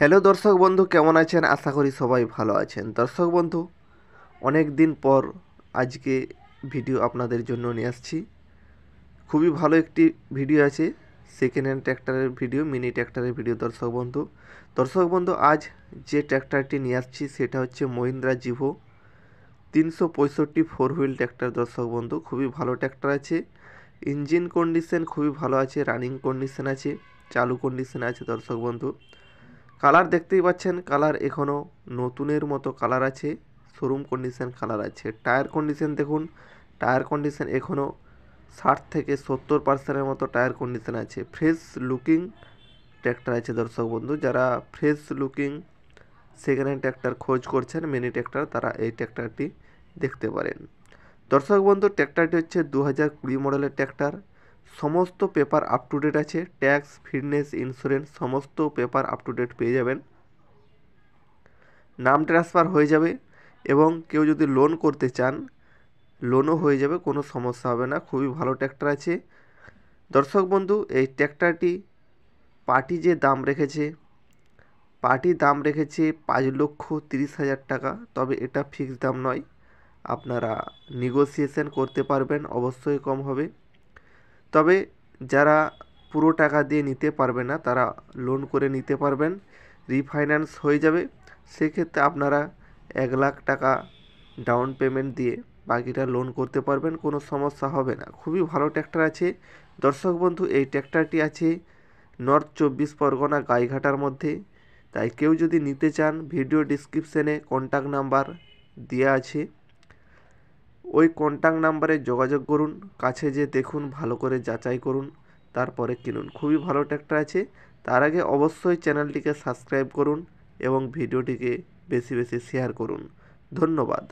Hello দর্শক বন্ধু, কেমন আছেন? আশা করি সবাই ভালো আছেন। দর্শক বন্ধু, অনেক দিন পর আজকে ভিডিও আপনাদের জন্য নিয়ে আসছি। খুবই ভালো একটি ভিডিও আছে, সেকেন্ড হ্যান্ড ট্র্যাক্টরের ভিডিও, মিনি ট্র্যাক্টরের ভিডিও। দর্শক বন্ধু, আজ যে ট্র্যাক্টরটি নিয়ে আসছি সেটা হচ্ছে মহিন্দ্রা জিভো 365 ফোর হুইল ট্র্যাক্টর। দর্শক বন্ধু, খুবই ভালো ট্র্যাক্টর আছে। ইঞ্জিন কন্ডিশন খুবই ভালো আছে, রানিং কন্ডিশন আছে, চালু কন্ডিশন আছে। দর্শক বন্ধু, কালার দেখতেই পাচ্ছেন, কালার এখনও নতুনের মতো কালার আছে, শোরুম কন্ডিশন কালার আছে। টায়ার কন্ডিশন দেখুন, টায়ার কন্ডিশন এখনও 60 থেকে 70% মতো টায়ার কন্ডিশন আছে। ফ্রেশ লুকিং ট্র্যাক্টর আছে। দর্শক বন্ধু, যারা fresh looking second hand tractor খোঁজ করছেন, মিনি ট্র্যাক্টর, তারা এই ট্র্যাক্টরটি দেখতে পারেন। দর্শক বন্ধু, ট্র্যাক্টরটি হচ্ছে 2020 মডেলের ট্র্যাক্টর। সমস্ত পেপার আপ টু ডেট আছে, ট্যাক্স, ফিটনেস, ইন্স্যুরেন্স সমস্ত পেপার আপ টু ডেট পেয়ে যাবেন। নাম ট্রান্সফার হয়ে যাবে এবং কেউ যদি লোন করতে চান, লোনও হয়ে যাবে, কোনো সমস্যা হবে না। খুবই ভালো ট্র্যাক্টর আছে। দর্শক বন্ধু, এই ট্র্যাক্টরটি পার্টি যে দাম রেখেছে, পার্টি দাম রেখেছে 5,30,000 টাকা। তবে এটা ফিক্সড দাম নয়, আপনারা নেগোসিয়েশন করতে পারবেন, অবশ্যই কম হবে। তবে যারা পুরো টাকা দিয়ে নিতে পারবে না, তারা লোন করে নিতে পারবেন, রিফাইন্যান্স হয়ে যাবে। সেক্ষেত্রে আপনারা 1,00,000 টাকা ডাউন পেমেন্ট দিয়ে বাকিটা লোন করতে পারবেন, কোনো সমস্যা হবে না। খুবই ভালো ট্র্যাক্টর আছে। দর্শক বন্ধু, এই ট্র্যাক্টরটি আছে নর্থ 24 পরগনা গাইঘাটার মধ্যে। তাই কেউ যদি নিতে চান, ভিডিও ডিসক্রিপশানে কন্ট্যাক্ট নাম্বার দেওয়া আছে, ওই কন্ট্যাক্ট নাম্বারে যোগাযোগ করুন, কাছে যেয়ে দেখুন, ভালো করে যাচাই করুন, তারপরে কিনুন। খুবই ভালো ট্র্যাক্টর আছে। তার আগে অবশ্যই চ্যানেলটিকে সাবস্ক্রাইব করুন এবং ভিডিওটিকে বেশি বেশি শেয়ার করুন। ধন্যবাদ।